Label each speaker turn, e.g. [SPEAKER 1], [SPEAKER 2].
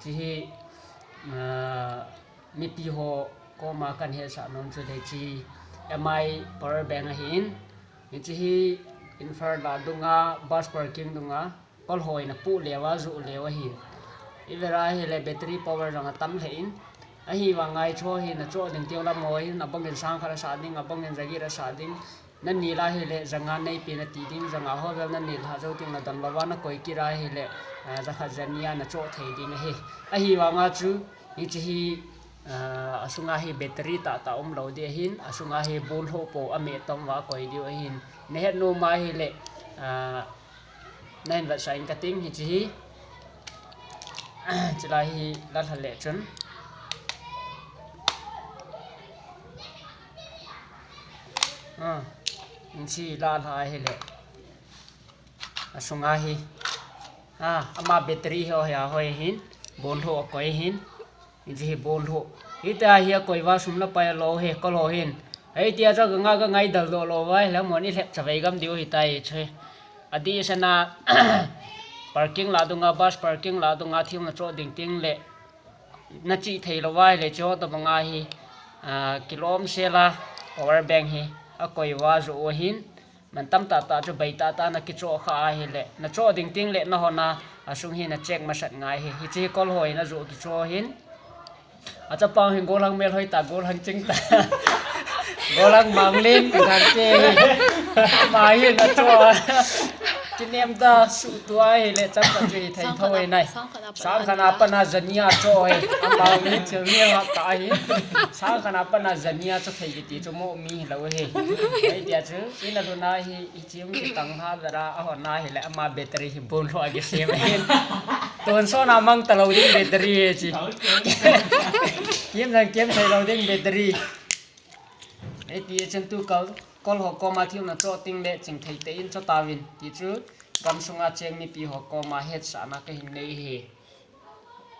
[SPEAKER 1] chi mi pi ho ko ma kan he sa non chu le chi mi power bank hin chi infer la dunga bus parking dunga kol hoi na pu lewa zu lewa hin ivera he le battery power rang tam hein a hi wa ngai cho hi na cho ding tiang la moi na bang in sang khala sa ding a bang in jagi ra sa ding nan ni la he le janga nei pi na ti ding janga ho bel nan ni la zo ting na dan ba wa na koi ki ra he le za kha jania na cho thei ding he a hi wa nga chu ni chi hi asunga hi battery ta lo de hin asunga hi bol ho po ame tom wa koi dio hin ne het no ma hi le nên vật sáng cái tiếng thì chỉ là hi là thật lệ chấn chỉ là hai hi lệ sung ai hi ama battery ho ya hoi hin bol ho koi hin chỉ bol ho ita hi koi wa sum la pa lo he ko lo hin ai tia cho nga ga ngai dal lo vai la mo ni lep chawai gam diu hi tai che adi sana parking la dunga bus parking la dunga thiam na cho ding ting le na chi thei lo wai le cho to banga hi kilom sela power bank hi a koi wa zo hin man tam ta cho bai ta na ki cho kha hi le na cho ding ting le na hona asung hi na check ma sat ngai hi chi kol hoi na zo ki cho hin a cha pang hin golang mel hoi ta gol hang ching ta golang mang lên thang che mà hi na cho chính em ta sự tuổi lệ chắc là gì thầy thôi này sáng khana pana zania cho ấy anh bảo mi chơi mi học cái sáng khana pana zania cho thầy cái tí cho mộ mi lâu he ấy dia chứ in là na hi chiếm cái tăng ha ra ở na hi lại ama battery hi bồn loại cái xem hen tuần sau nào mang tàu đi battery chứ kiếm thầy lâu đi battery ấy dia chân tu cầu kol ho ko ma thiu na cho ting le ching thei te in cho tawin ti chu gam sunga cheng mi pi ho ko ma het sa na ka hin nei he